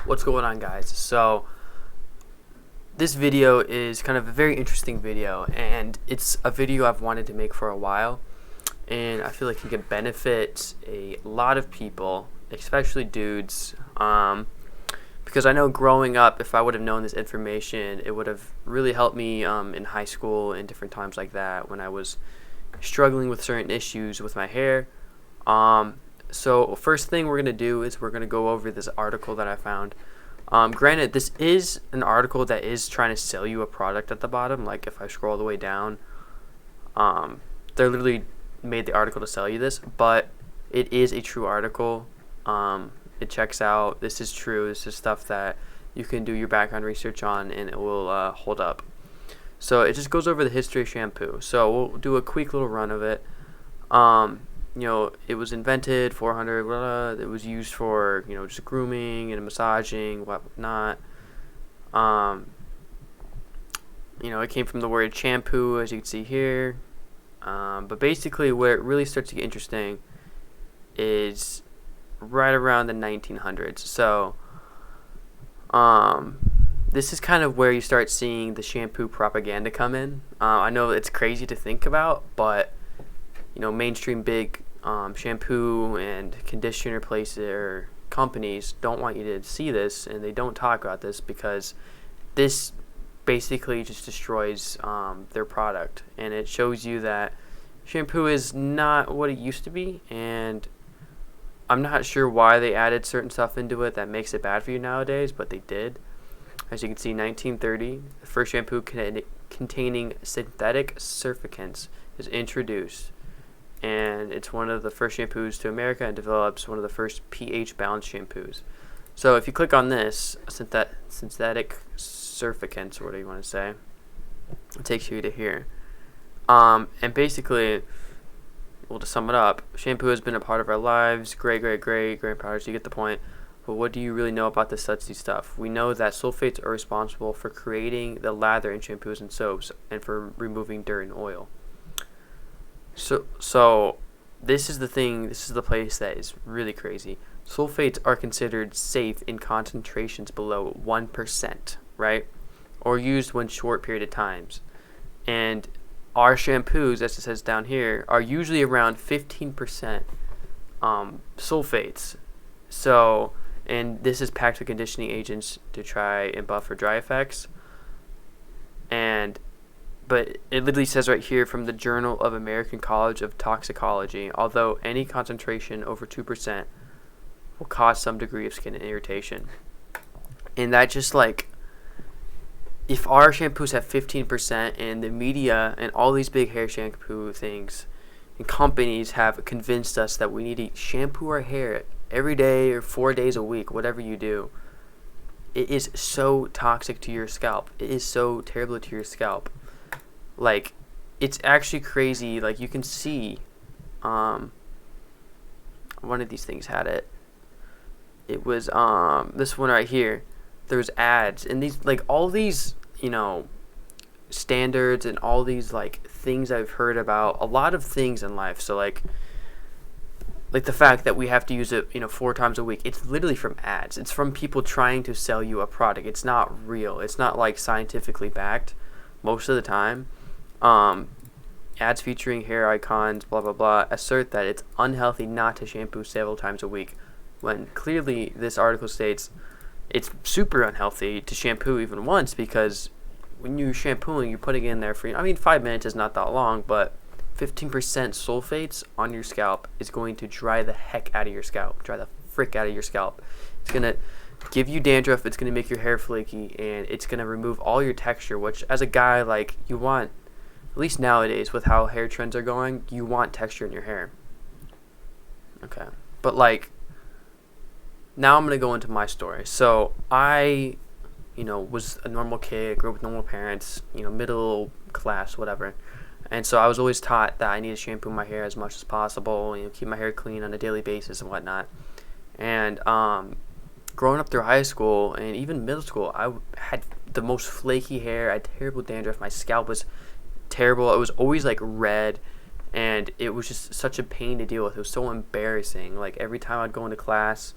What's going on, guys? So this video is kind of a very interesting video, and it's a video I've wanted to make for a while, and I feel like it can benefit a lot of people, especially dudes, because I know growing up, if I would have known this information, it would have really helped me in high school and different times like that when I was struggling with certain issues with my hair. So first thing we're going to do is we're going to go over this article that I found. Granted, this is an article that is trying to sell you a product at the bottom. Like if I scroll all the way down, they literally made the article to sell you this, but it is a true article. It checks out. This is true. This is stuff that you can do your background research on, and it will hold up. So it just goes over the history of shampoo. So we'll do a quick little run of it. It was invented 400. It was used for just grooming and massaging, whatnot. It came from the word shampoo, as you can see here. But basically, where it really starts to get interesting is right around the 1900s. So, this is kind of where you start seeing the shampoo propaganda come in. I know it's crazy to think about, but mainstream big shampoo and conditioner places or companies don't want you to see this, and they don't talk about this because this basically just destroys their product, and it shows you that shampoo is not what it used to be, and I'm not sure why they added certain stuff into it that makes it bad for you nowadays, but they did. As you can see, 1930, the first shampoo containing synthetic surfactants is introduced, and it's one of the first shampoos to America and develops one of the first pH balanced shampoos. So if you click on this, synthetic surfactants, or whatever you want to say, it takes you to here. And basically, well, to sum it up, shampoo has been a part of our lives, great grandfathers, you get the point. But what do you really know about this sudsy stuff? We know that sulfates are responsible for creating the lather in shampoos and soaps and for removing dirt and oil. So this is the thing, this is the place that is really crazy. Sulfates are considered safe in concentrations below 1%, right? Or used one short period of times. And our shampoos, as it says down here, are usually around 15% sulfates. So, and this is packed with conditioning agents to try and buffer dry effects. But it literally says right here from the Journal of American College of Toxicology, although any concentration over 2% will cause some degree of skin irritation. And that just if our shampoos have 15% and the media and all these big hair shampoo things and companies have convinced us that we need to shampoo our hair every day or 4 days a week, whatever you do, it is so toxic to your scalp. It is so terrible to your scalp. It's actually crazy. You can see, one of these things had it. It was, this one right here. There's ads, and these, all these, standards and all these, things I've heard about, a lot of things in life. So, the fact that we have to use it, 4 times a week, it's literally from ads. It's from people trying to sell you a product. It's not real. It's not, scientifically backed most of the time. Ads featuring hair icons, blah, blah, blah, assert that it's unhealthy not to shampoo several times a week, when clearly this article states it's super unhealthy to shampoo even once, because when you're shampooing, you're putting in there for, 5 minutes is not that long, but 15% sulfates on your scalp is going to dry the heck out of your scalp, dry the frick out of your scalp. It's going to give you dandruff, it's going to make your hair flaky, and it's going to remove all your texture, which as a guy, you want, at least nowadays with how hair trends are going, you want texture in your hair. Okay. But now I'm going to go into my story. So I, was a normal kid, grew up with normal parents, middle class, whatever. And so I was always taught that I need to shampoo my hair as much as possible, keep my hair clean on a daily basis and whatnot. And growing up through high school and even middle school, I had the most flaky hair. I had terrible dandruff. My scalp was terrible. It was always red, and it was just such a pain to deal with. It was so embarrassing. Every time I'd go into class,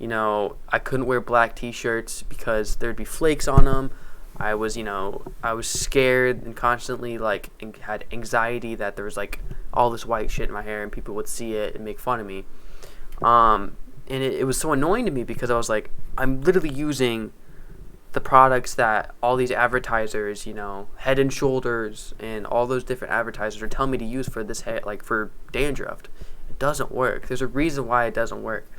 I couldn't wear black t-shirts because there'd be flakes on them. I was scared and constantly like had anxiety that there was like all this white shit in my hair and people would see it and make fun of me. And it was so annoying to me because I was like, I'm literally using the products that all these advertisers, Head and Shoulders and all those different advertisers are telling me to use for this hair, like for dandruff. It doesn't work. There's a reason why it doesn't work.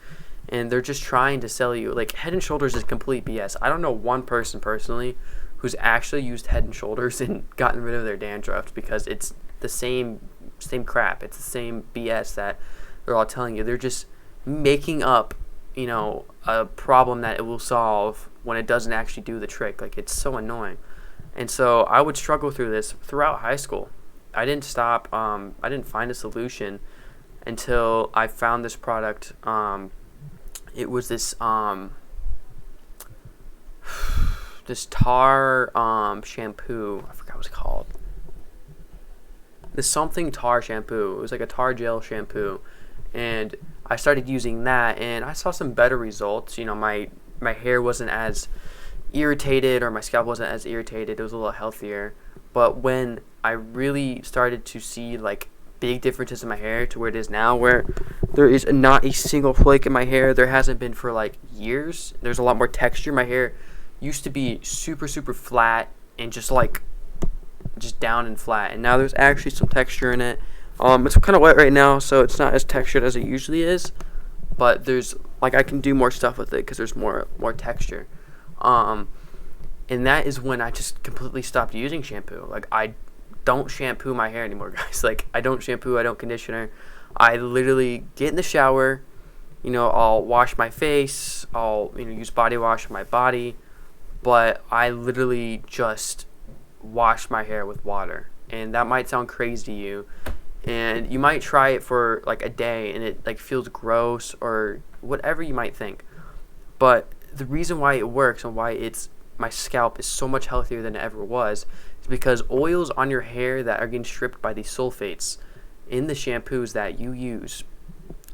And they're just trying to sell you, like, Head and Shoulders is complete BS. I don't know one person personally who's actually used Head and Shoulders and gotten rid of their dandruff, because it's the same crap. It's the same BS that they're all telling you. They're just making up, a problem that it will solve when it doesn't actually do the trick. Like, it's so annoying. And so I would struggle through this throughout high school. I didn't stop. I didn't find a solution until I found this product. It was this this tar shampoo. I forgot what it's called. This something tar shampoo. It was like a tar gel shampoo, and I started using that, and I saw some better results. My hair wasn't as irritated, or my scalp wasn't as irritated. It was a little healthier. But when I really started to see like big differences in my hair to where it is now, where there is not a single flake in my hair, there hasn't been for like years. There's a lot more texture. My hair used to be super flat and just down and flat, and now there's actually some texture in it. It's kind of wet right now, so it's not as textured as it usually is, but there's I can do more stuff with it because there's more texture. And that is when I just completely stopped using shampoo. Like, I don't shampoo my hair anymore, guys. Like, I don't shampoo, I don't conditioner. I literally get in the shower, I'll wash my face, I'll use body wash on my body, but I literally just wash my hair with water. And that might sound crazy to you, and you might try it for like a day and it feels gross or whatever you might think, but the reason why it works and why my scalp is so much healthier than it ever was is because oils on your hair that are getting stripped by these sulfates in the shampoos that you use,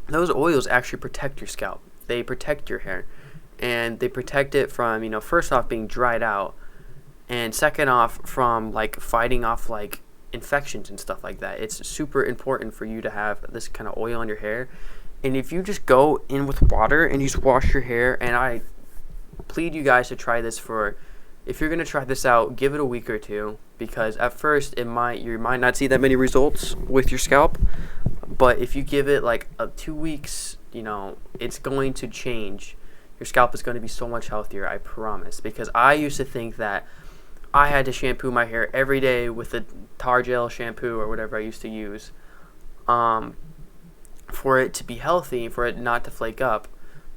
those oils actually protect your scalp. They protect your hair, and they protect it from, first off, being dried out, and second off, from fighting off infections and stuff like that. It's super important for you to have this kind of oil on your hair. And if you just go in with water and you just wash your hair, and I plead you guys to try this if you're going to try this out, give it a week or two, because at first you might not see that many results with your scalp, but if you give it 2 weeks, it's going to change. Your scalp is going to be so much healthier, I promise, because I used to think that I had to shampoo my hair every day with the tar gel shampoo or whatever I used to use, for it to be healthy, for it not to flake up.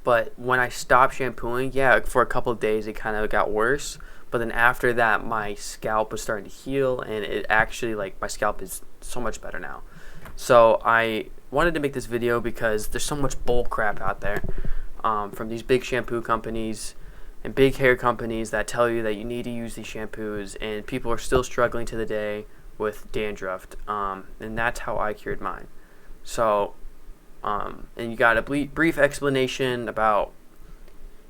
But when I stopped shampooing, for a couple of days it kind of got worse. But then after that, my scalp was starting to heal, and it actually, my scalp is so much better now. So I wanted to make this video because there's so much bull crap out there, from these big shampoo companies and big hair companies that tell you that you need to use these shampoos, and people are still struggling to the day with dandruff, and that's how I cured mine. So, and you got a brief explanation about,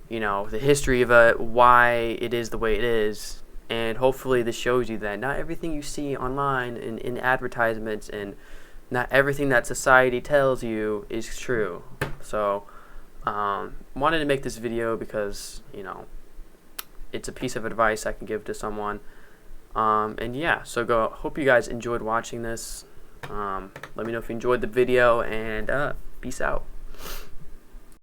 the history of it, why it is the way it is, and hopefully this shows you that not everything you see online and in advertisements and not everything that society tells you is true. So, wanted to make this video because, it's a piece of advice I can give to someone. And so hope you guys enjoyed watching this. Let me know if you enjoyed the video, and peace out.